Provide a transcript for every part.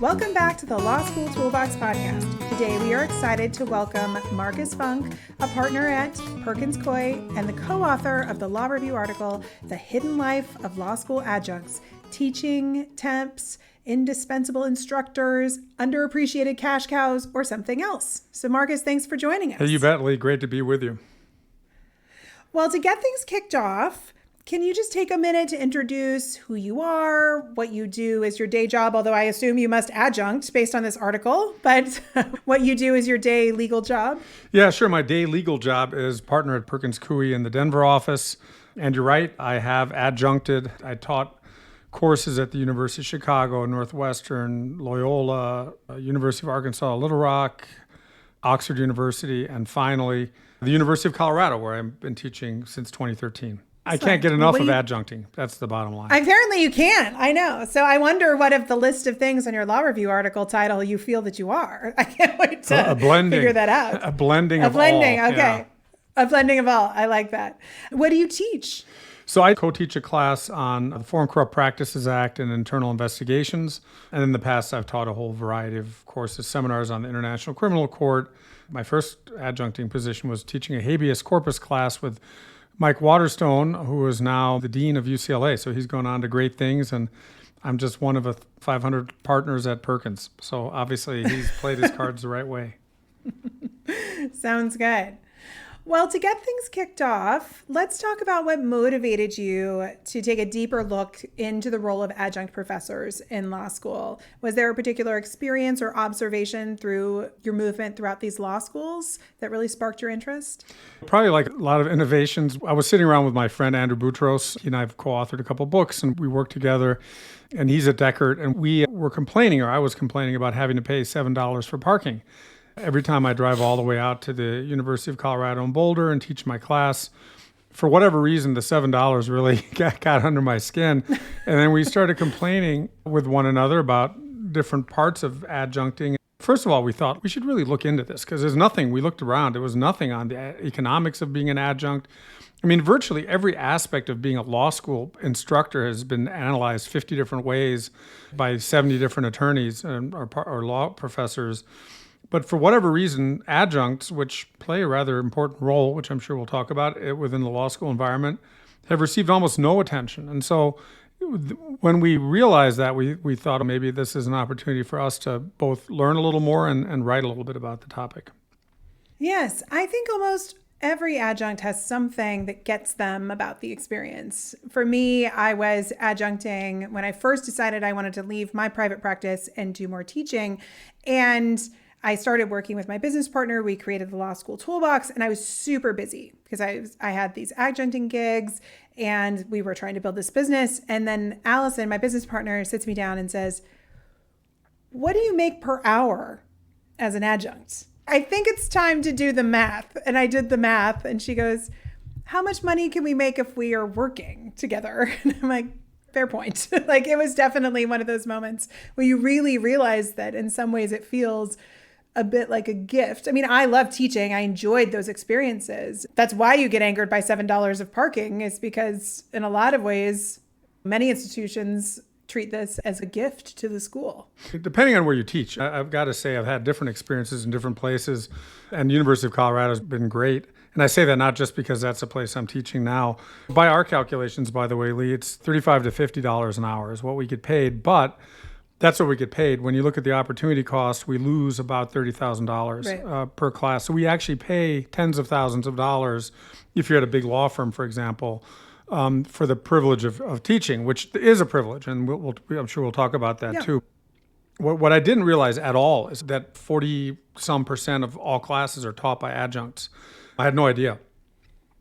Welcome back to the Law School Toolbox podcast. Today we are excited to welcome Markus Funk, a partner at Perkins Coie and the co-author of the law review article, The Hidden Life of Law School Adjuncts, Teaching Temps, Indispensable Instructors, Underappreciated Cash Cows, or something else. So Markus, thanks for joining us. Hey, you bet, Lee. Great to be with you. Well, to get things kicked off, can you just take a minute to introduce who you are, what you do as your day job, although I assume you must adjunct based on this article, but what you do as your day legal job? Yeah, sure. My day legal job is partner at Perkins Coie in the Denver office. And you're right, I have adjuncted. I taught courses at the University of Chicago, Northwestern, Loyola, University of Arkansas, Little Rock, Oxford University, and finally the University of Colorado, where I've been teaching since 2013. I can't get enough of adjuncting. That's the bottom line. Apparently you can't. I know. So I wonder what of the list of things on your law review article title you feel that you are. I can't wait to figure that out. A blending of all. Okay. Yeah. A blending of all. I like that. What do you teach? So I co-teach a class on the Foreign Corrupt Practices Act and internal investigations. And in the past, I've taught a whole variety of courses, seminars on the International Criminal Court. My first adjuncting position was teaching a habeas corpus class with Mike Waterstone, who is now the dean of UCLA. So he's gone on to great things, and I'm just one of 500 partners at Perkins. So obviously he's played his cards the right way. Sounds good. Well, to get things kicked off, let's talk about what motivated you to take a deeper look into the role of adjunct professors in law school. Was there a particular experience or observation through your movement throughout these law schools that really sparked your interest? Probably like a lot of innovations. I was sitting around with my friend Andrew Boutros. He and I have co-authored a couple of books, and we worked together. And he's at Deckert, and we were complaining, or I was complaining about having to pay $7 for parking. Every time I drive all the way out to the University of Colorado in Boulder and teach my class, for whatever reason, the $7 really got under my skin. And then we started complaining with one another about different parts of adjuncting. First of all, we thought we should really look into this because there's nothing. We looked around. There was nothing on the economics of being an adjunct. I mean, virtually every aspect of being a law school instructor has been analyzed 50 different ways by 70 different attorneys or law professors. But for whatever reason, adjuncts, which play a rather important role, which I'm sure we'll talk about within the law school environment, have received almost no attention. And so when we realized that, we thought maybe this is an opportunity for us to both learn a little more and write a little bit about the topic. Yes, I think almost every adjunct has something that gets them about the experience. For me, I was adjuncting when I first decided I wanted to leave my private practice and do more teaching. And I started working with my business partner. We created the Law School Toolbox, and I was super busy because I had these adjuncting gigs and we were trying to build this business. And then Allison, my business partner, sits me down and says, "What do you make per hour as an adjunct? I think it's time to do the math." And I did the math, and she goes, "How much money can we make if we are working together?" And I'm like, fair point. Like, it was definitely one of those moments where you really realize that in some ways it feels a bit like a gift. I mean, I love teaching. I enjoyed those experiences. That's why you get angered by $7 of parking, is because in a lot of ways, many institutions treat this as a gift to the school. Depending on where you teach, I've got to say I've had different experiences in different places, and the University of Colorado has been great. And I say that not just because that's a place I'm teaching now. By our calculations, by the way, Lee, it's $35 to $50 an hour is what we get paid, but that's what we get paid. When you look at the opportunity cost, we lose about $30,000 per class. So we actually pay tens of thousands of dollars if you're at a big law firm, for example, for the privilege of teaching, which is a privilege. And I'm sure we'll talk about that too. What I didn't realize at all is that 40-some% of all classes are taught by adjuncts. I had no idea.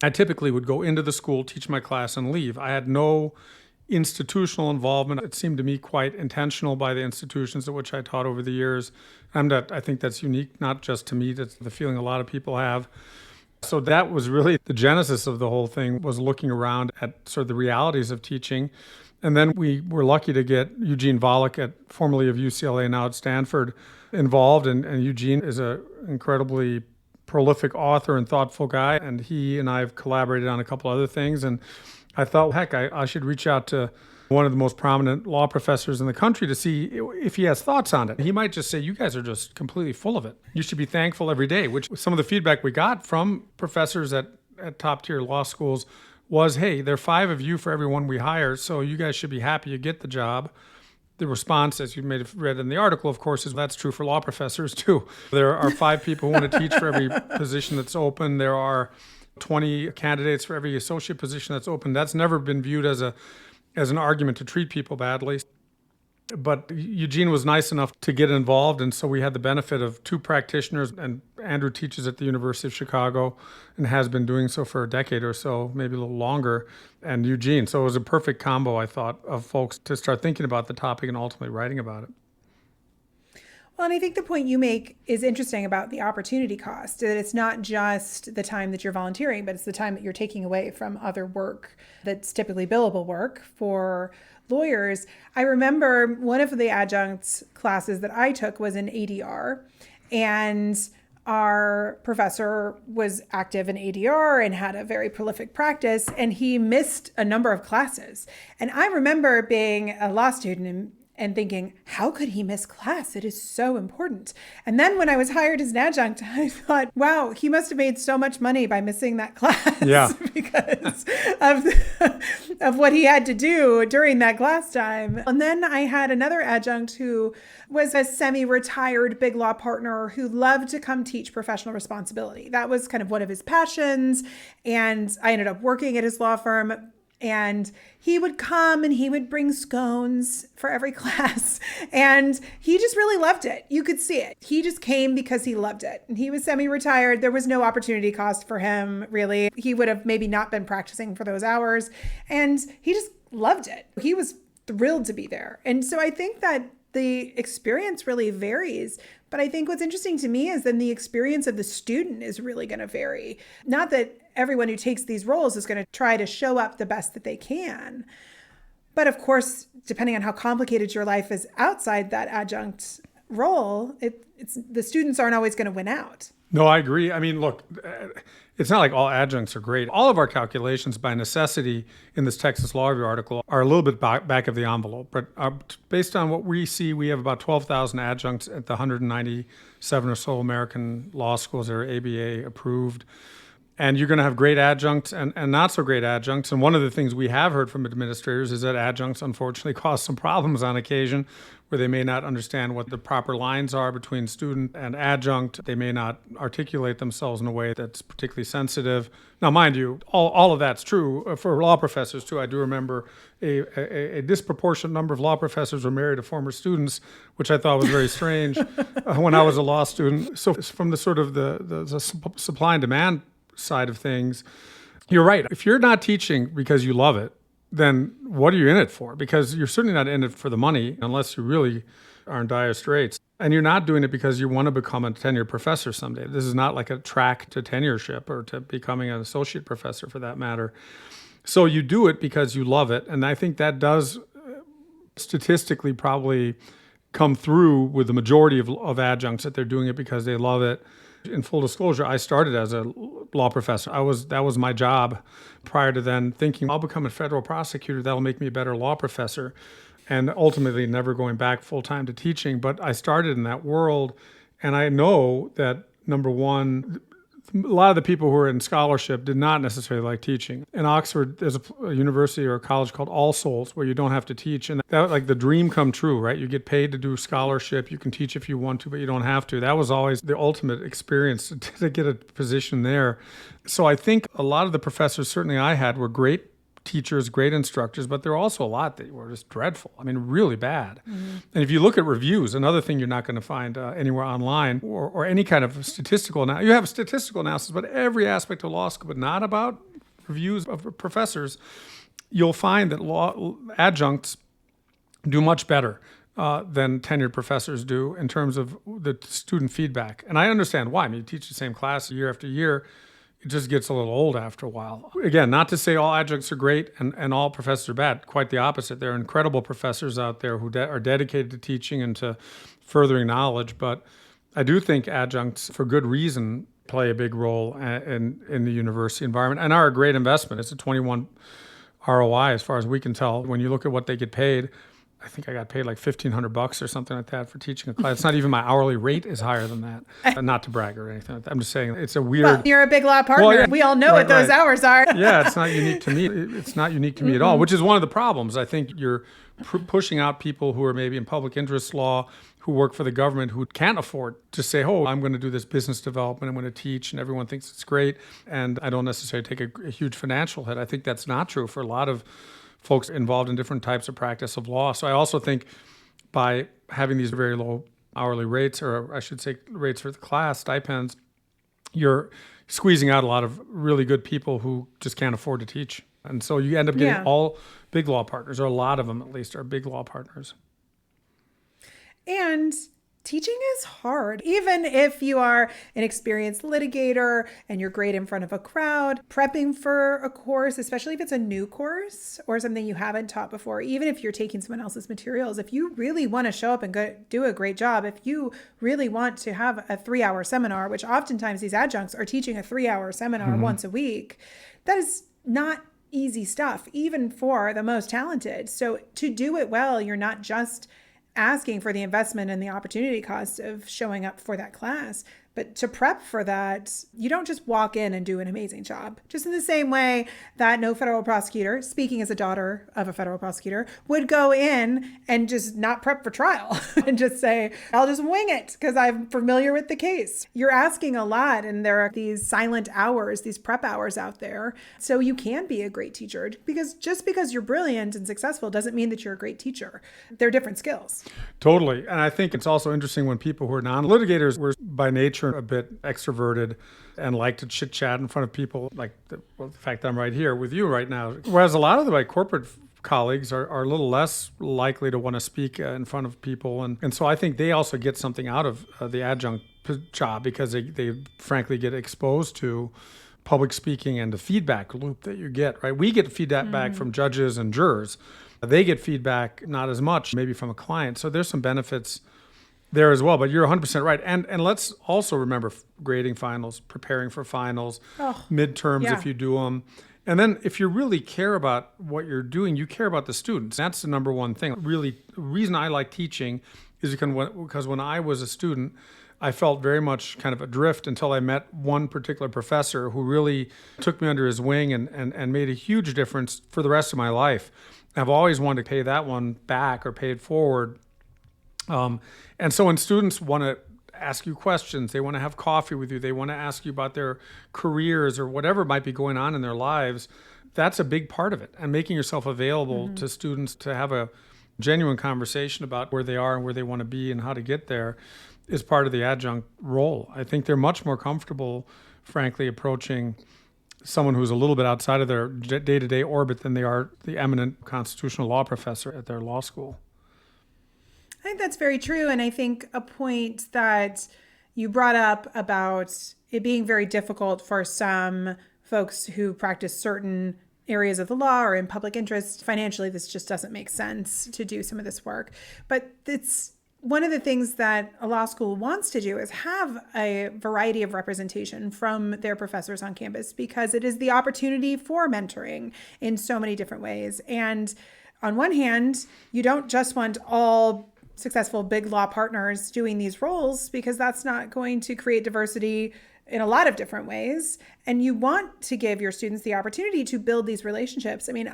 I typically would go into the school, teach my class, and leave. I had no institutional involvement. It seemed to me quite intentional by the institutions at which I taught over the years. I think that's unique, not just to me, that's the feeling a lot of people have. So that was really the genesis of the whole thing, was looking around at sort of the realities of teaching. And then we were lucky to get Eugene Volokh, formerly of UCLA, now at Stanford, involved. And Eugene is an incredibly prolific author and thoughtful guy. And he and I have collaborated on a couple other things. And I thought, heck, I should reach out to one of the most prominent law professors in the country to see if he has thoughts on it. He might just say, you guys are just completely full of it. You should be thankful every day, which some of the feedback we got from professors at top tier law schools was, hey, there are 5 of you for every one we hire, so you guys should be happy you get the job. The response, as you may have read in the article, of course, is that's true for law professors too. There are 5 people who want to teach for every position that's open. There are 20 candidates for every associate position that's open. That's never been viewed as an argument to treat people badly. But Eugene was nice enough to get involved, and so we had the benefit of 2 practitioners, and Andrew teaches at the University of Chicago and has been doing so for a decade or so, maybe a little longer, and Eugene. So it was a perfect combo, I thought, of folks to start thinking about the topic and ultimately writing about it. Well, and I think the point you make is interesting about the opportunity cost, that it's not just the time that you're volunteering, but it's the time that you're taking away from other work that's typically billable work for lawyers. I remember one of the adjuncts classes that I took was in ADR, and our professor was active in ADR and had a very prolific practice, and he missed a number of classes. And I remember being a law student and thinking, how could he miss class? It is so important. And then when I was hired as an adjunct, I thought, wow, he must have made so much money by missing that class because of what he had to do during that class time. And then I had another adjunct who was a semi-retired big law partner who loved to come teach professional responsibility. That was kind of one of his passions. And I ended up working at his law firm. And he would come and he would bring scones for every class. And he just really loved it. You could see it. He just came because he loved it. And he was semi-retired. There was no opportunity cost for him, really. He would have maybe not been practicing for those hours. And he just loved it. He was thrilled to be there. And so I think that the experience really varies. But I think what's interesting to me is then the experience of the student is really going to vary. Not that everyone who takes these roles is going to try to show up the best that they can. But of course, depending on how complicated your life is outside that adjunct role, it's the students aren't always going to win out. No, I agree. I mean, look, it's not like all adjuncts are great. All of our calculations by necessity in this Texas Law Review article are a little bit back of the envelope. But based on what we see, we have about 12,000 adjuncts at the 197 or so American law schools that are ABA approved. And you're going to have great adjuncts and not so great adjuncts. And one of the things we have heard from administrators is that adjuncts unfortunately cause some problems on occasion where they may not understand what the proper lines are between student and adjunct. They may not articulate themselves in a way that's particularly sensitive. Now, mind you, all of that's true for law professors too. I do remember a disproportionate number of law professors were married to former students, which I thought was very strange when I was a law student. So from the sort of the supply and demand side of things, you're right. If you're not teaching because you love it, then what are you in it for? Because you're certainly not in it for the money unless you really are in dire straits. And you're not doing it because you want to become a tenured professor someday. This is not like a track to tenureship or to becoming an associate professor for that matter. So you do it because you love it. And I think that does statistically probably come through with the majority of adjuncts, that they're doing it because they love it. In full disclosure, I started as a law professor. That was my job prior to then thinking, I'll become a federal prosecutor. That'll make me a better law professor. And ultimately never going back full-time to teaching. But I started in that world. And I know that, number one, a lot of the people who are in scholarship did not necessarily like teaching. In Oxford, there's a university or a college called All Souls where you don't have to teach. And that, like, the dream come true, right? You get paid to do scholarship. You can teach if you want to, but you don't have to. That was always the ultimate experience to get a position there. So I think a lot of the professors, certainly I had, were great teachers, great instructors, but there are also a lot that were just dreadful. I mean, really bad. Mm-hmm. And if you look at reviews, another thing you're not going to find anywhere online or any kind of statistical analysis. You have statistical analysis, but every aspect of law school, but not about reviews of professors. You'll find that law adjuncts do much better than tenured professors do in terms of the student feedback. And I understand why. I mean, you teach the same class year after year. It just gets a little old after a while. Again, not to say all adjuncts are great and all professors are bad. Quite the opposite. There are incredible professors out there who are dedicated to teaching and to furthering knowledge. But I do think adjuncts, for good reason, play a big role in the university environment and are a great investment. It's a 21 ROI as far as we can tell. When you look at what they get paid, I think I got paid like $1,500 or something like that for teaching a class. It's not even my hourly rate is higher than that. Not to brag or anything like that. I'm just saying it's a weird. Well, you're a big law partner. Well, yeah. We all know what those hours are. Yeah, it's not unique to me. It's not unique to me at all, which is one of the problems. I think you're pushing out people who are maybe in public interest law, who work for the government, who can't afford to say, oh, I'm going to do this business development, I'm going to teach, and everyone thinks it's great, and I don't necessarily take a huge financial hit. I think that's not true for a lot of folks involved in different types of practice of law. So I also think by having these very low hourly rates, or I should say rates for the class, stipends, you're squeezing out a lot of really good people who just can't afford to teach. And so you end up getting all big law partners, or a lot of them at least are big law partners. And teaching is hard. Even if you are an experienced litigator and you're great in front of a crowd, prepping for a course, especially if it's a new course or something you haven't taught before, even if you're taking someone else's materials, if you really want to show up and do a great job, if you really want to have a 3-hour seminar, which oftentimes these adjuncts are teaching a 3-hour seminar once a week, that is not easy stuff, even for the most talented. So to do it well, you're not just asking for the investment and the opportunity cost of showing up for that class. But to prep for that, you don't just walk in and do an amazing job. Just in the same way that no federal prosecutor, speaking as a daughter of a federal prosecutor, would go in and just not prep for trial and just say, I'll just wing it because I'm familiar with the case. You're asking a lot, and there are these silent hours, these prep hours out there. So you can be a great teacher, because just because you're brilliant and successful doesn't mean that you're a great teacher. They're different skills. Totally. And I think it's also interesting when people who are non-litigators were by nature a bit extroverted and like to chit chat in front of people, like the fact that I'm right here with you right now. Whereas a lot of my corporate colleagues are a little less likely to want to speak in front of people. And so I think they also get something out of the adjunct job, because they frankly get exposed to public speaking and the feedback loop that you get, right? We get feedback back from judges and jurors. They get feedback not as much, maybe from a client. So there's some benefits there as well, but you're 100% right. And let's also remember grading finals, preparing for finals, midterms if you do them. And then if you really care about what you're doing, you care about the students. That's the number one thing. Really, the reason I like teaching is because when I was a student, I felt very much kind of adrift until I met one particular professor who really took me under his wing and made a huge difference for the rest of my life. I've always wanted to pay that one back or pay it forward. And so when students want to ask you questions, they want to have coffee with you, they want to ask you about their careers or whatever might be going on in their lives, that's a big part of it. And making yourself available to students to have a genuine conversation about where they are and where they want to be and how to get there is part of the adjunct role. I think they're much more comfortable, frankly, approaching someone who's a little bit outside of their day-to-day orbit than they are the eminent constitutional law professor at their law school. I think that's very true. And I think a point that you brought up about it being very difficult for some folks who practice certain areas of the law or in public interest, financially, this just doesn't make sense to do some of this work. But it's one of the things that a law school wants to do is have a variety of representation from their professors on campus, because it is the opportunity for mentoring in so many different ways. And on one hand, you don't just want all successful big law partners doing these roles, because that's not going to create diversity in a lot of different ways. And you want to give your students the opportunity to build these relationships. I mean,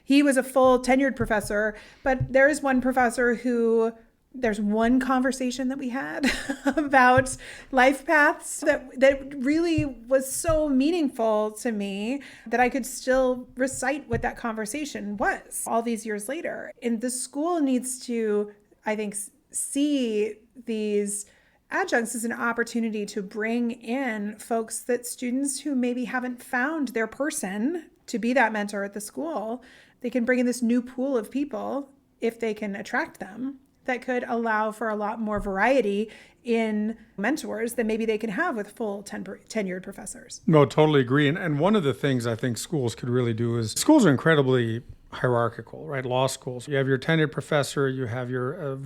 he was a full tenured professor, but there's one professor who, there's one conversation that we had about life paths that really was so meaningful to me that I could still recite what that conversation was all these years later. And the school needs to, I think, see these adjuncts as an opportunity to bring in folks that students who maybe haven't found their person to be that mentor at the school, they can bring in this new pool of people, if they can attract them, that could allow for a lot more variety in mentors than maybe they can have with full tenured professors. No, totally agree. And one of the things I think schools could really do is, schools are incredibly hierarchical, right? Law schools. You have your tenured professor, you have your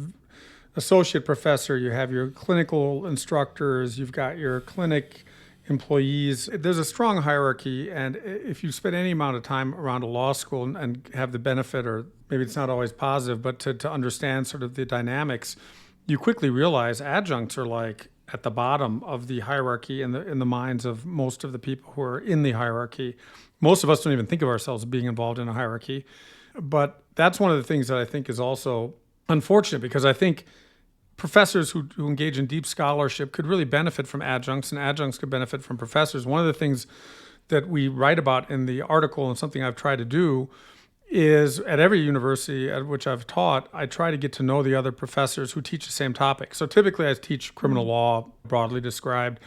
associate professor, you have your clinical instructors, you've got your clinic employees. There's a strong hierarchy, and if you spend any amount of time around a law school and have the benefit, or maybe it's not always positive, but to understand sort of the dynamics, you quickly realize adjuncts are like at the bottom of the hierarchy in the minds of most of the people who are in the hierarchy. Most of us don't even think of ourselves being involved in a hierarchy. But that's one of the things that I think is also unfortunate, because I think professors who engage in deep scholarship could really benefit from adjuncts, and adjuncts could benefit from professors. One of the things that we write about in the article, and something I've tried to do, is at every university at which I've taught, I try to get to know the other professors who teach the same topic. So typically I teach criminal law, broadly described.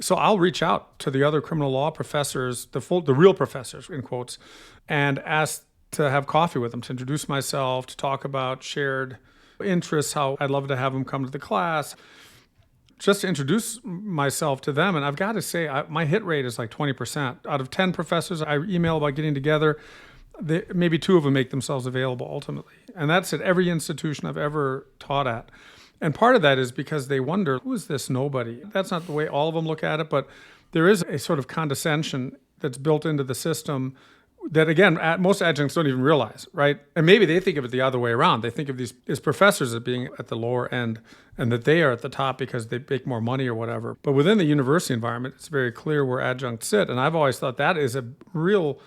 So I'll reach out to the other criminal law professors, the real professors, in quotes, and ask to have coffee with them, to introduce myself, to talk about shared interests, how I'd love to have them come to the class, just to introduce myself to them. And I've got to say, my hit rate is like 20%. Out of 10 professors I email about getting together, maybe 2 of them make themselves available ultimately. And that's at every institution I've ever taught at. And part of that is because they wonder, who is this nobody? That's not the way all of them look at it, but there is a sort of condescension that's built into the system that, again, most adjuncts don't even realize, right? And maybe they think of it the other way around. They think of these as professors as being at the lower end and that they are at the top because they make more money or whatever. But within the university environment, it's very clear where adjuncts sit. And I've always thought that is a real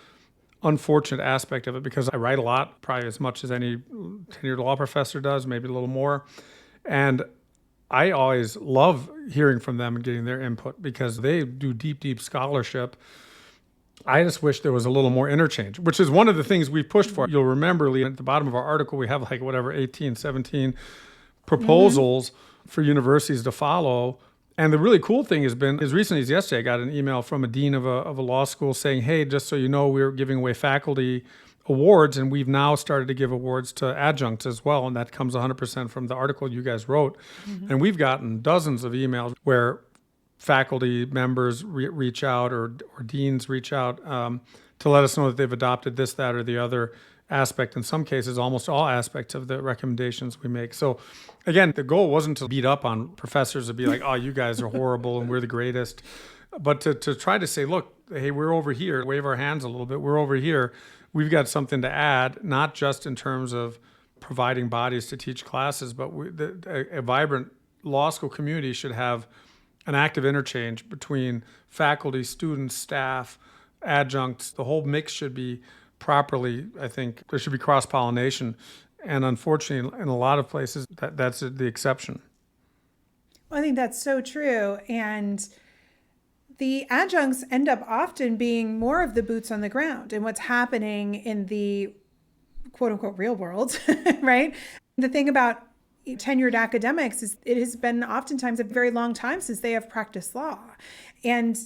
unfortunate aspect of it, because I write a lot, probably as much as any tenured law professor does, maybe a little more. And I always love hearing from them and getting their input because they do deep, deep scholarship. I just wish there was a little more interchange, which is one of the things we've pushed for. You'll remember, Lee, at the bottom of our article, we have 18, 17 proposals for universities to follow. And the really cool thing has been, as recently as yesterday, I got an email from a dean of a law school saying, hey, just so you know, we're giving away faculty awards, and we've now started to give awards to adjuncts as well. And that comes 100% from the article you guys wrote. And we've gotten dozens of emails where faculty members reach out or deans reach out to let us know that they've adopted this, that, or the other aspect. In some cases, almost all aspects of the recommendations we make. So again, the goal wasn't to beat up on professors and be like, oh, you guys are horrible and we're the greatest, but to try to say, look, hey, we're over here, wave our hands a little bit, we're over here. We've got something to add, not just in terms of providing bodies to teach classes, but a vibrant law school community should have an active interchange between faculty, students, staff, adjuncts. The whole mix should be properly, I think, there should be cross-pollination. And unfortunately, in a lot of places, that's the exception. Well, I think that's so true. And the adjuncts end up often being more of the boots on the ground and what's happening in the quote unquote real world, right? The thing about tenured academics is it has been oftentimes a very long time since they have practiced law. And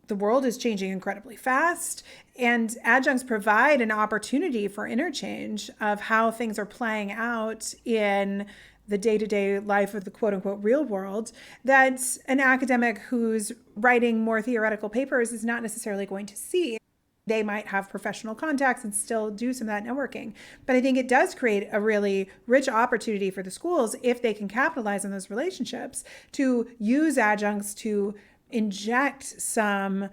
the world is changing incredibly fast, and adjuncts provide an opportunity for interchange of how things are playing out in the day-to-day life of the quote-unquote real world that an academic who's writing more theoretical papers is not necessarily going to see. They might have professional contacts and still do some of that networking. But I think it does create a really rich opportunity for the schools, if they can capitalize on those relationships, to use adjuncts to inject some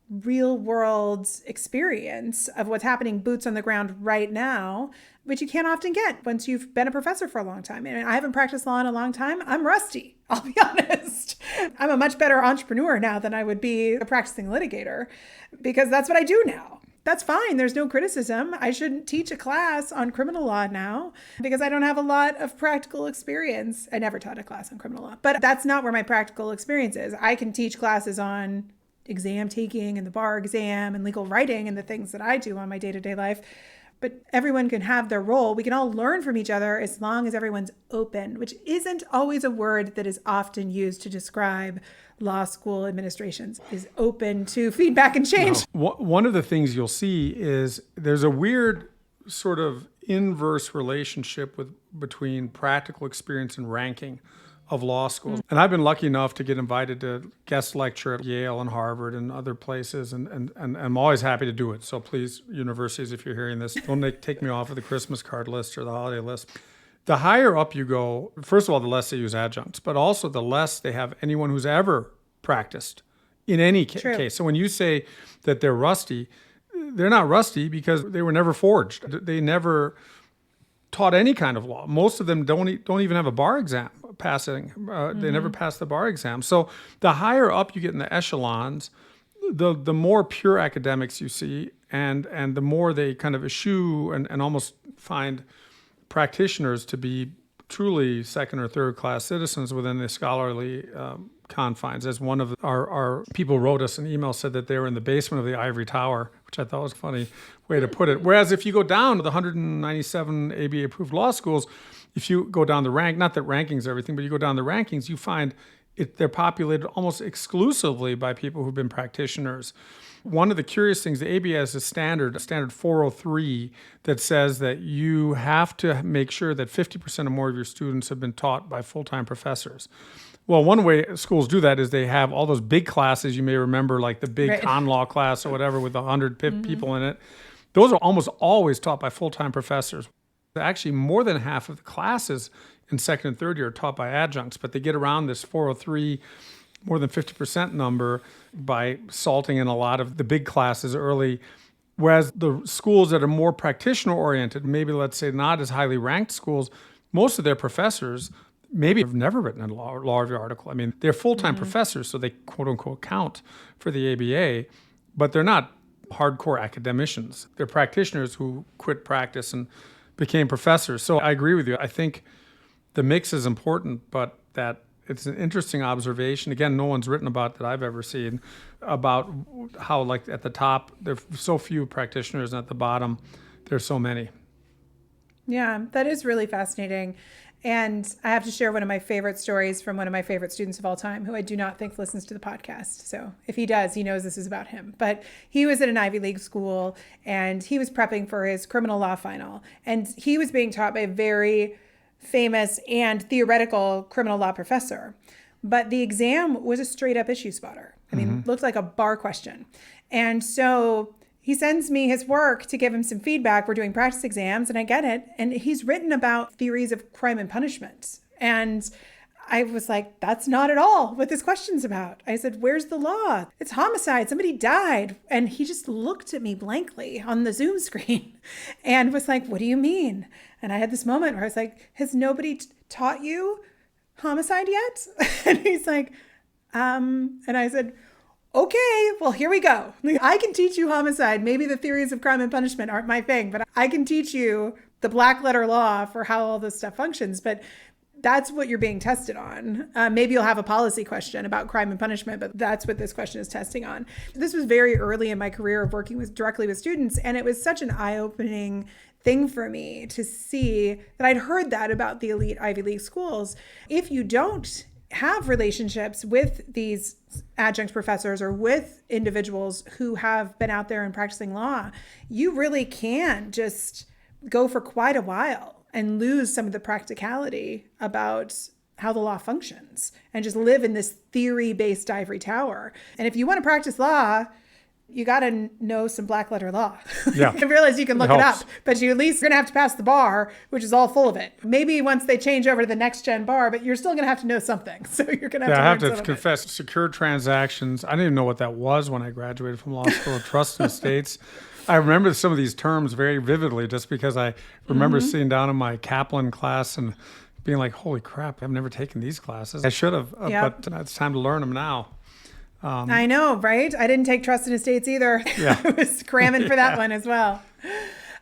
real world experience of what's happening boots on the ground right now, which you can't often get once you've been a professor for a long time. And I haven't practiced law in a long time. I'm rusty, I'll be honest. I'm a much better entrepreneur now than I would be a practicing litigator, because that's what I do now. That's fine. There's no criticism. I shouldn't teach a class on criminal law now because I don't have a lot of practical experience. I never taught a class on criminal law, but that's not where my practical experience is. I can teach classes on exam taking and the bar exam and legal writing and the things that I do on my day-to-day life. But everyone can have their role. We can all learn from each other as long as everyone's open, which isn't always a word that is often used to describe law school administrations, is open to feedback and change. No. One of the things you'll see is there's a weird sort of inverse relationship between practical experience and ranking of law schools. And I've been lucky enough to get invited to guest lecture at Yale and Harvard and other places, and I'm always happy to do it. So please, universities, if you're hearing this, don't take me off of the Christmas card list or the holiday list. The higher up you go, first of all, the less they use adjuncts, but also the less they have anyone who's ever practiced in any True. case. So when you say that they're rusty, they're not rusty because they were never forged. They never taught any kind of law. Most of them don't even have a bar exam passing. They never pass the bar exam. So the higher up you get in the echelons, the more pure academics you see, and the more they kind of eschew and almost find practitioners to be truly second or third class citizens within the scholarly confines. As one of our people wrote us an email, said that they were in the basement of the ivory tower, which I thought was a funny way to put it. Whereas if you go down to the 197 ABA approved law schools, if you go down the rank, not that rankings everything, but you go down the rankings, you find they're populated almost exclusively by people who've been practitioners. One of the curious things, the ABA has a standard 403, that says that you have to make sure that 50% or more of your students have been taught by full-time professors. Well, one way schools do that is they have all those big classes, you may remember, like the big con law class or whatever with 100 people in it. Those are almost always taught by full-time professors. Actually, more than half of the classes in second and third year are taught by adjuncts, but they get around this 403, more than 50% number by salting in a lot of the big classes early. Whereas the schools that are more practitioner-oriented, maybe let's say not as highly ranked schools, most of their professors maybe have never written a law review article. I mean, they're full-time professors, so they quote-unquote count for the ABA, but they're not hardcore academicians. They're practitioners who quit practice and became professors. So I agree with you. I think the mix is important, but that it's an interesting observation. Again, no one's written about that I've ever seen about how, like, at the top, there's so few practitioners, and at the bottom, there's so many. Yeah, that is really fascinating. And I have to share one of my favorite stories from one of my favorite students of all time, who I do not think listens to the podcast. So if he does, he knows this is about him. But he was at an Ivy League school, and he was prepping for his criminal law final. And he was being taught by a very famous and theoretical criminal law professor. But the exam was a straight up issue spotter. I mean, looked like a bar question. And so he sends me his work to give him some feedback. We're doing practice exams, and I get it. And he's written about theories of crime and punishment. And I was like, that's not at all what this question's about. I said, where's the law? It's homicide. Somebody died. And he just looked at me blankly on the Zoom screen and was like, what do you mean? And I had this moment where I was like, has nobody taught you homicide yet? And he's like, and I said, okay, well, here we go. I can teach you homicide. Maybe the theories of crime and punishment aren't my thing, but I can teach you the black letter law for how all this stuff functions. But that's what you're being tested on. Maybe you'll have a policy question about crime and punishment, but that's what this question is testing on. This was very early in my career of working directly with students, and it was such an eye-opening thing for me to see that I'd heard that about the elite Ivy League schools. If you don't have relationships with these adjunct professors or with individuals who have been out there and practicing law, you really can just go for quite a while and lose some of the practicality about how the law functions and just live in this theory-based ivory tower. And if you want to practice law, you got to know some black letter law. Yeah. I realize you can look it up, but you at least are going to have to pass the bar, which is all full of it. Maybe once they change over to the next gen bar, but you're still going to have to know something. So you're going to have to I have learn to confess, secured transactions. I didn't even know what that was when I graduated from law school. Trust and estates. I remember some of these terms very vividly just because I remember sitting down in my Kaplan class and being like, holy crap, I've never taken these classes. I should have, but it's time to learn them now. I know, right? I didn't take trust and estates either. Yeah. I was cramming for that one as well.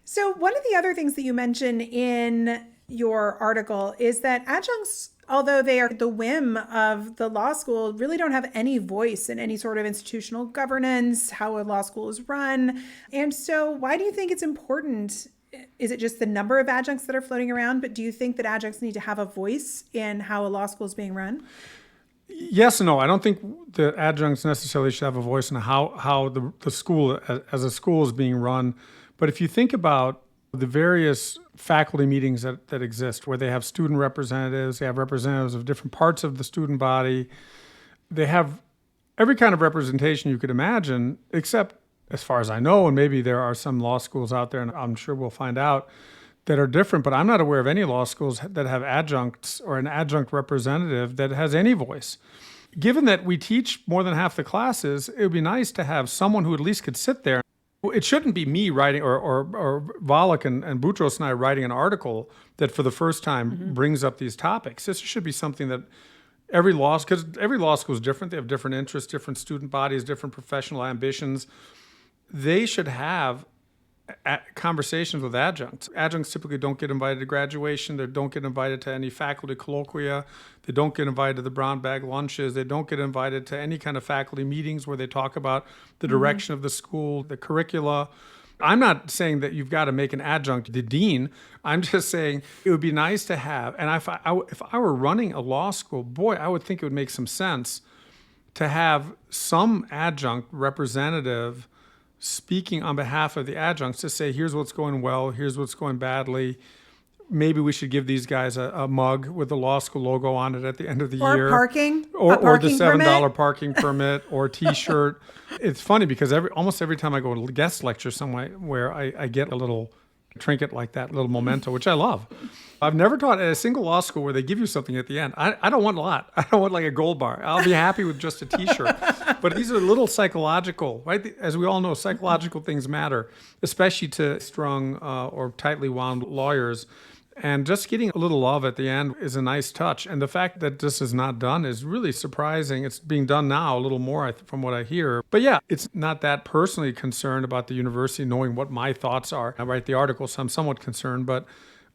So one of the other things that you mention in your article is that adjuncts, although they are the whim of the law school, really don't have any voice in any sort of institutional governance, how a law school is run. And so why do you think it's important? Is it just the number of adjuncts that are floating around? But do you think that adjuncts need to have a voice in how a law school is being run? Yes and no. I don't think the adjuncts necessarily should have a voice in how the school as a school is being run. But if you think about the various faculty meetings that exist, where they have student representatives, they have representatives of different parts of the student body, they have every kind of representation you could imagine, except as far as I know, and maybe there are some law schools out there, and I'm sure we'll find out, that are different, but I'm not aware of any law schools that have adjuncts or an adjunct representative that has any voice. given that we teach more than half the classes, it would be nice to have someone who at least could sit there. It shouldn't be me writing or Volek and Boutros and I writing an article that for the first time brings up these topics. This should be something that because every law school is different. They have different interests, different student bodies, different professional ambitions. They should have conversations with adjuncts. Adjuncts typically don't get invited to graduation. They don't get invited to any faculty colloquia. They don't get invited to the brown bag lunches. They don't get invited to any kind of faculty meetings where they talk about the direction of the school, the curricula. I'm not saying that you've got to make an adjunct the dean. I'm just saying it would be nice to have, and if I were running a law school, boy, I would think it would make some sense to have some adjunct representative speaking on behalf of the adjuncts to say, here's what's going well, here's what's going badly. Maybe we should give these guys a mug with the law school logo on it at the end of the year. Or parking. Or the $7 permit. parking permit or a T-shirt. It's funny because almost every time I go to guest lecture somewhere where I get a little trinket like that, little memento, which I love. I've never taught at a single law school where they give you something at the end. I don't want a lot. I don't want like a gold bar. I'll be happy with just a T-shirt. But these are little psychological, right? As we all know, psychological things matter, especially to strong or tightly wound lawyers. And just getting a little love at the end is a nice touch. And the fact that this is not done is really surprising. It's being done now a little more from what I hear. But yeah, it's not that personally concerned about the university knowing what my thoughts are. I write the article, so I'm somewhat concerned. But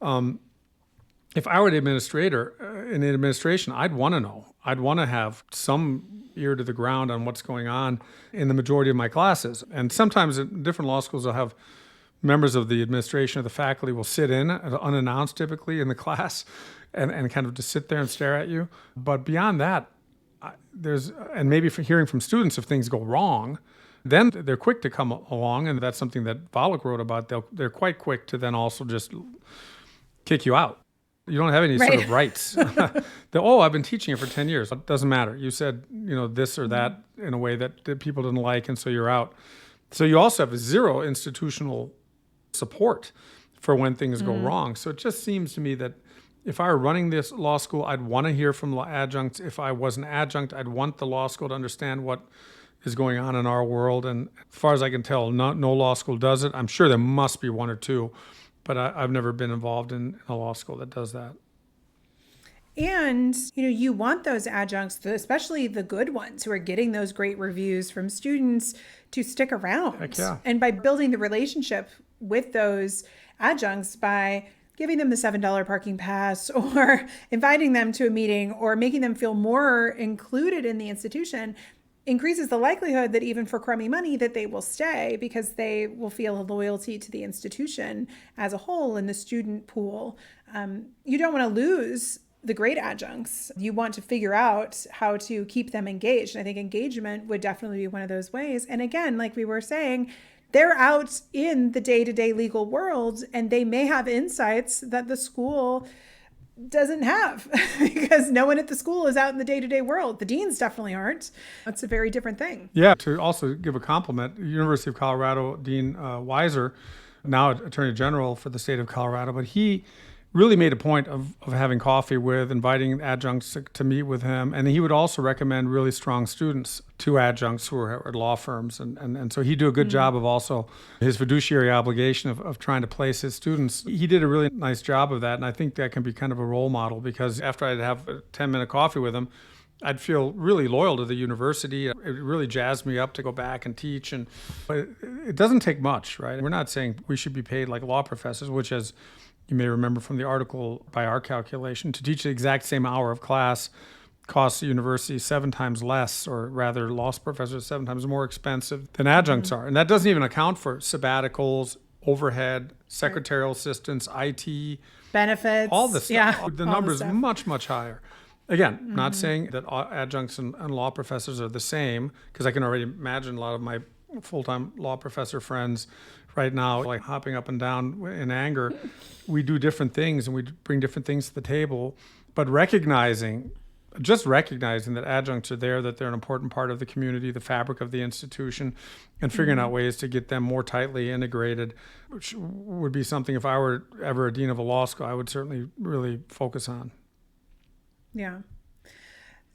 if I were the administrator in the administration, I'd want to know. I'd want to have some ear to the ground on what's going on in the majority of my classes. And sometimes in different law schools, they'll have members of the administration or the faculty will sit in unannounced typically in the class and kind of just sit there and stare at you. But beyond that, and maybe for hearing from students if things go wrong, then they're quick to come along. And that's something that Volek wrote about. They're quite quick to then also just kick you out. You don't have any sort of rights. I've been teaching it for 10 years. It doesn't matter. You said, this or that in a way that people didn't like, and so you're out. So you also have zero institutional support for when things go wrong. So it just seems to me that if I were running this law school, I'd want to hear from adjuncts. If I was an adjunct, I'd want the law school to understand what is going on in our world. And as far as I can tell, no law school does it. I'm sure there must be one or two, but I've never been involved in a law school that does that. And, you want those adjuncts, especially the good ones who are getting those great reviews from students, to stick around. Heck yeah. And by building the relationship with those adjuncts by giving them the $7 parking pass or inviting them to a meeting or making them feel more included in the institution, increases the likelihood that even for crummy money that they will stay because they will feel a loyalty to the institution as a whole in the student pool. You don't want to lose the great adjuncts. You want to figure out how to keep them engaged. And I think engagement would definitely be one of those ways. And again, like we were saying, they're out in the day-to-day legal world and they may have insights that the school doesn't have because no one at the school is out in the day-to-day world. The deans definitely aren't. That's a very different thing. Yeah, to also give a compliment, University of Colorado Dean Weiser, now Attorney General for the state of Colorado, but he really made a point of having coffee with, inviting adjuncts to meet with him. And he would also recommend really strong students to adjuncts who are at law firms. And so he'd do a good job of also his fiduciary obligation of trying to place his students. He did a really nice job of that. And I think that can be kind of a role model because after I'd have a 10-minute coffee with him, I'd feel really loyal to the university. It really jazzed me up to go back and teach. But it doesn't take much, right? We're not saying we should be paid like law professors, which, as you may remember from the article, by our calculation, to teach the exact same hour of class costs the university 7 times less, or rather law professors 7 times more expensive than adjuncts are. And that doesn't even account for sabbaticals, overhead, secretarial assistants, IT. Benefits. All this stuff. Yeah, The number is much, much higher. Again, not saying that adjuncts and law professors are the same, because I can already imagine a lot of my full-time law professor friends right now, like hopping up and down in anger. We do different things and we bring different things to the table, but recognizing that adjuncts are there, that they're an important part of the community, the fabric of the institution, and figuring out ways to get them more tightly integrated, which would be something, if I were ever a dean of a law school, I would certainly really focus on. Yeah.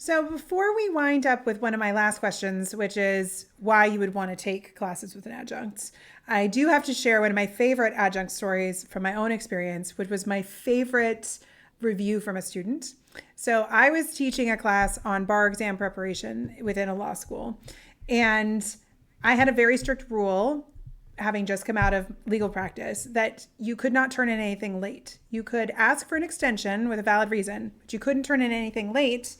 So before we wind up with one of my last questions, which is why you would want to take classes with an adjunct, I do have to share one of my favorite adjunct stories from my own experience, which was my favorite review from a student. So I was teaching a class on bar exam preparation within a law school, and I had a very strict rule, having just come out of legal practice, that you could not turn in anything late. You could ask for an extension with a valid reason, but you couldn't turn in anything late,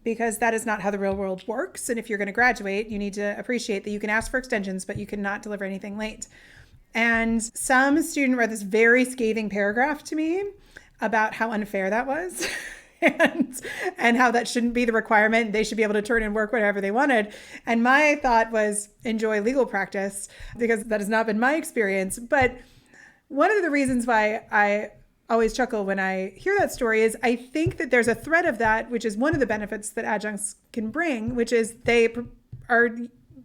because that is not how the real world works. And if you're going to graduate, you need to appreciate that you can ask for extensions, but you cannot deliver anything late. And some student read this very scathing paragraph to me about how unfair that was and how that shouldn't be the requirement. They should be able to turn in work whenever they wanted. And my thought was, enjoy legal practice, because that has not been my experience. But one of the reasons why I always chuckle when I hear that story is I think that there's a thread of that, which is one of the benefits that adjuncts can bring, which is they are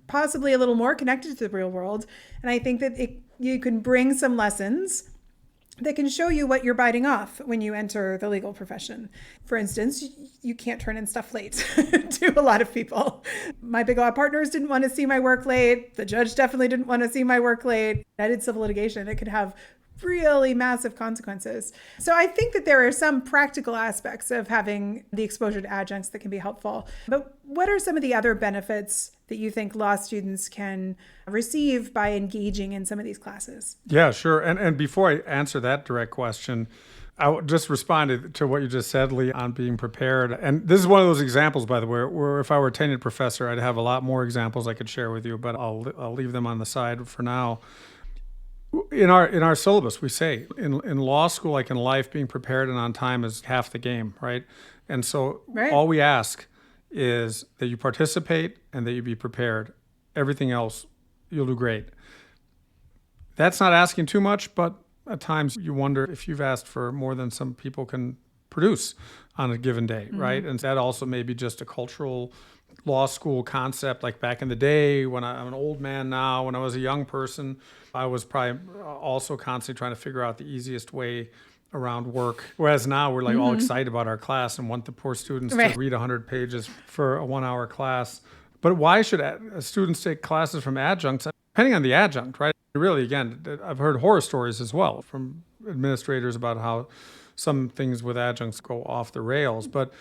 possibly a little more connected to the real world. And I think that you can bring some lessons that can show you what you're biting off when you enter the legal profession. For instance, you can't turn in stuff late to a lot of people. My big law partners didn't want to see my work late. The judge definitely didn't want to see my work late. I did civil litigation. It could have really massive consequences. So I think that there are some practical aspects of having the exposure to adjuncts that can be helpful. But what are some of the other benefits that you think law students can receive by engaging in some of these classes? Yeah, sure. And before I answer that direct question, I just responded to what you just said, Lee, on being prepared. And this is one of those examples, by the way, where if I were a tenured professor, I'd have a lot more examples I could share with you, but I'll leave them on the side for now. In our syllabus, we say in law school, like in life, being prepared and on time is half the game, right? And so all we ask is that you participate and that you be prepared. Everything else, you'll do great. That's not asking too much, but at times you wonder if you've asked for more than some people can produce on a given day, right? And that also may be just a cultural law school concept. Like back in the day, when I'm an old man now, when I was a young person, I was probably also constantly trying to figure out the easiest way around work. Whereas now we're like all excited about our class and want the poor students to read 100 pages for a 1-hour class. But why should students take classes from adjuncts? Depending on the adjunct, right? Really, again, I've heard horror stories as well from administrators about how some things with adjuncts go off the rails. But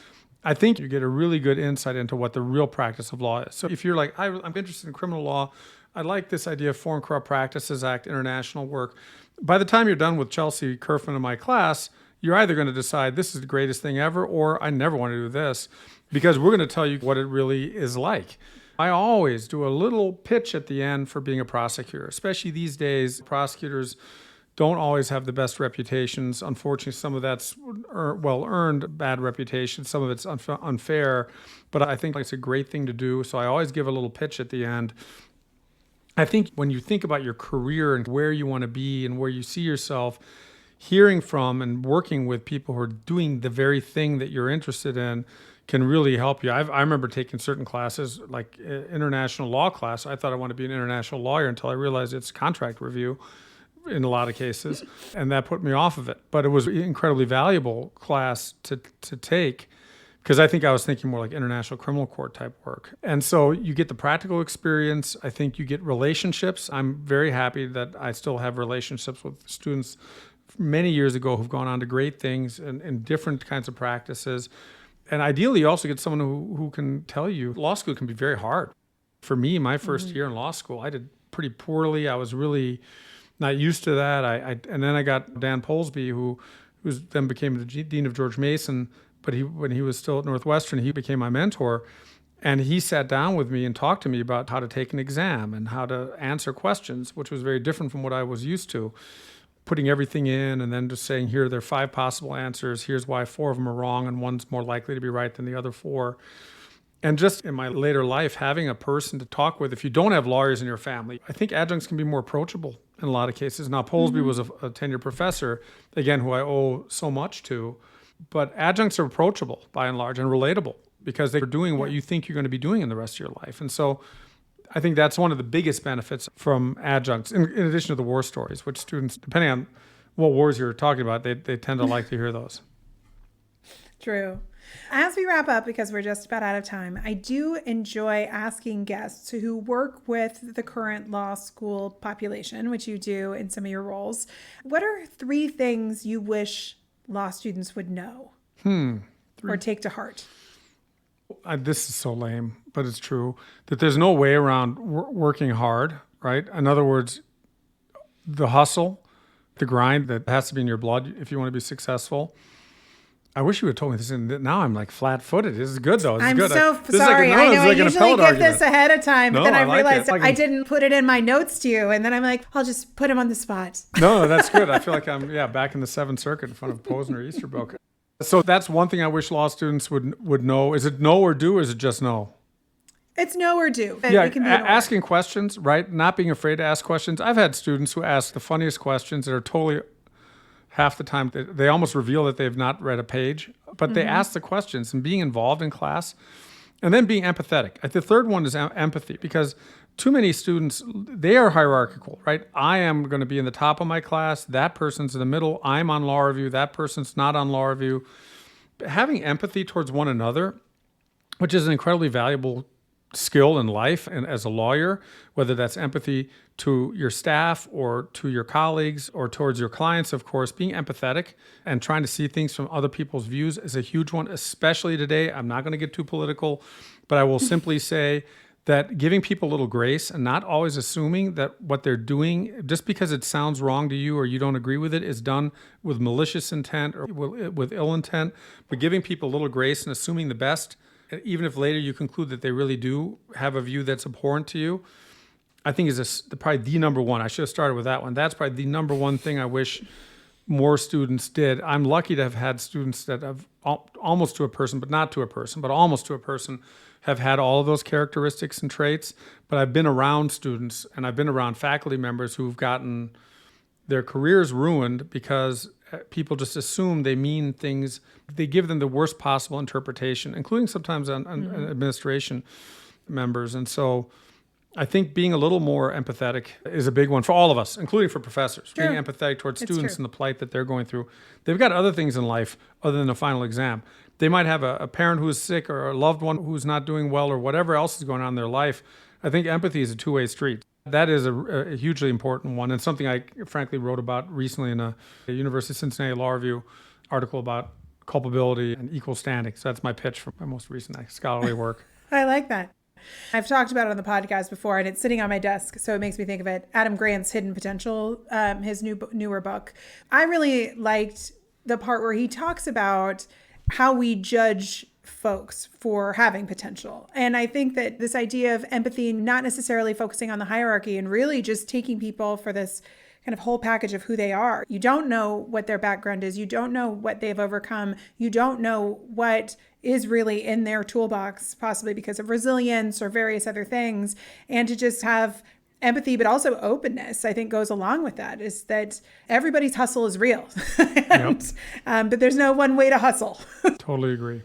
I think you get a really good insight into what the real practice of law is. So if you're like, I'm interested in criminal law, I like this idea of Foreign Corrupt Practices Act, international work. By the time you're done with Chelsea Kerfman in my class, you're either going to decide this is the greatest thing ever, or I never want to do this, because we're going to tell you what it really is like. I always do a little pitch at the end for being a prosecutor, especially these days. Prosecutors don't always have the best reputations. Unfortunately, some of that's well-earned bad reputation. Some of it's unfair, but I think it's a great thing to do. So I always give a little pitch at the end. I think when you think about your career and where you want to be and where you see yourself, hearing from and working with people who are doing the very thing that you're interested in can really help you. I remember taking certain classes, like international law class. I thought I wanted to be an international lawyer until I realized it's contract review in a lot of cases, and that put me off of it. But it was an incredibly valuable class to take, because I think I was thinking more like international criminal court type work. And so you get the practical experience. I think you get relationships. I'm very happy that I still have relationships with students many years ago who've gone on to great things in different kinds of practices. And ideally, you also get someone who can tell you law school can be very hard. For me, my first year in law school, I did pretty poorly. I was really not used to that. And then I got Dan Polsby, who then became the dean of George Mason. But when he was still at Northwestern, he became my mentor. And he sat down with me and talked to me about how to take an exam and how to answer questions, which was very different from what I was used to. Putting everything in and then just saying, here, there are 5 possible answers. Here's why 4 of them are wrong and one's more likely to be right than the other 4. And just in my later life, having a person to talk with, if you don't have lawyers in your family, I think adjuncts can be more approachable in a lot of cases. Now, Polsby was a tenured professor, again, who I owe so much to. But adjuncts are approachable by and large and relatable because they're doing what you think you're going to be doing in the rest of your life. And so I think that's one of the biggest benefits from adjuncts, in addition to the war stories, which students, depending on what wars you're talking about, they tend to like to hear those. True. As we wrap up, because we're just about out of time, I do enjoy asking guests who work with the current law school population, which you do in some of your roles, what are 3 things you wish law students would know or take to heart? This is so lame, but it's true, that there's no way around working hard, right? In other words, the hustle, the grind that has to be in your blood if you want to be successful. I wish you had told me this, and now I'm like flat-footed. This is good, though. I'm so sorry. I know I usually give this ahead of time, but then I realized I didn't put it in my notes to you, and then I'm like, I'll just put him on the spot. No, that's good. I feel like I'm back in the Seventh Circuit in front of Posner Easterbrook. So that's one thing I wish law students would know. Is it know or do, or is it just know? It's know or do. Yeah, asking questions, right? Not being afraid to ask questions. I've had students who ask the funniest questions that are totally, half the time, they almost reveal that they've not read a page, but they ask the questions, and being involved in class, and then being empathetic. The third one is empathy, because too many students, they are hierarchical, right? I am going to be in the top of my class. That person's in the middle. I'm on law review. That person's not on law review. Having empathy towards one another, which is an incredibly valuable skill in life and as a lawyer, whether that's empathy to your staff or to your colleagues or towards your clients, of course, being empathetic and trying to see things from other people's views is a huge one, especially today. I'm not going to get too political, but I will simply say that giving people a little grace and not always assuming that what they're doing, just because it sounds wrong to you or you don't agree with it, is done with malicious intent or with ill intent, but giving people a little grace and assuming the best, even if later you conclude that they really do have a view that's abhorrent to you, I think is probably the number one. I should have started with that one. That's probably the number one thing I wish more students did. I'm lucky to have had students that have almost to a person, but not to a person, but almost to a person, have had all of those characteristics and traits. But I've been around students and I've been around faculty members who've gotten their careers ruined because people just assume they mean things. They give them the worst possible interpretation, including sometimes on administration members. And so I think being a little more empathetic is a big one for all of us, including for professors. Sure. Being empathetic towards students and the plight that they're going through. They've got other things in life other than a final exam. They might have a parent who is sick or a loved one who's not doing well or whatever else is going on in their life. I think empathy is a two-way street. That is a hugely important one, and something I frankly wrote about recently in a University of Cincinnati Law Review article about culpability and equal standing. So that's my pitch for my most recent scholarly work. I like that. I've talked about it on the podcast before, and it's sitting on my desk, so it makes me think of it. Adam Grant's Hidden Potential, his newer book. I really liked the part where he talks about how we judge folks for having potential. And I think that this idea of empathy, not necessarily focusing on the hierarchy and really just taking people for this kind of whole package of who they are. You don't know what their background is. You don't know what they've overcome. You don't know what is really in their toolbox, possibly because of resilience or various other things. And to just have empathy, but also openness, I think goes along with that, is that everybody's hustle is real. But there's no one way to hustle. Totally agree.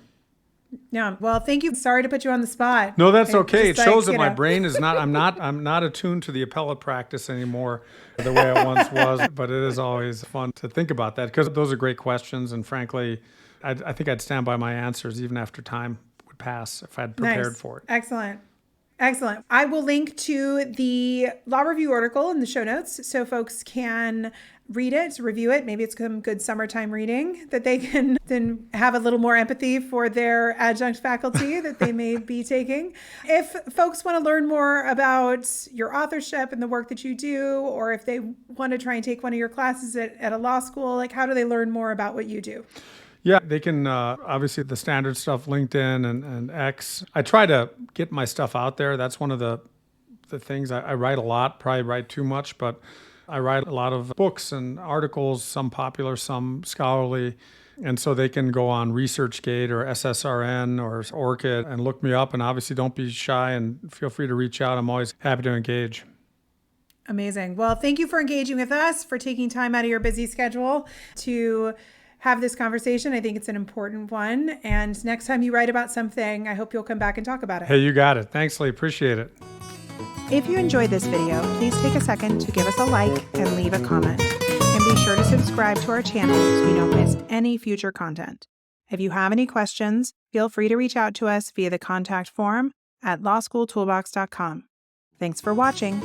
Yeah. Well, thank you. Sorry to put you on the spot. No, that's okay. It shows that my brain is not, I'm not attuned to the appellate practice anymore the way it once was, but it is always fun to think about that because those are great questions. And frankly, I think I'd stand by my answers even after time would pass if I'd prepared for it. Excellent. Excellent. I will link to the Law Review article in the show notes so folks can read it, review it. Maybe it's some good summertime reading that they can then have a little more empathy for their adjunct faculty that they may be taking. If folks want to learn more about your authorship and the work that you do, or if they want to try and take one of your classes at a law school, like how do they learn more about what you do? Yeah, they can, obviously the standard stuff, LinkedIn and X. I try to get my stuff out there. That's one of the things. I write a lot, probably write too much, but I write a lot of books and articles, some popular, some scholarly. And so they can go on ResearchGate or SSRN or ORCID and look me up. And obviously don't be shy and feel free to reach out. I'm always happy to engage. Amazing. Well, thank you for engaging with us, for taking time out of your busy schedule to have this conversation. I think it's an important one. And next time you write about something, I hope you'll come back and talk about it. Hey, you got it. Thanks, Lee. Appreciate it. If you enjoyed this video, please take a second to give us a like and leave a comment. And be sure to subscribe to our channel so you don't miss any future content. If you have any questions, feel free to reach out to us via the contact form at lawschooltoolbox.com. Thanks for watching.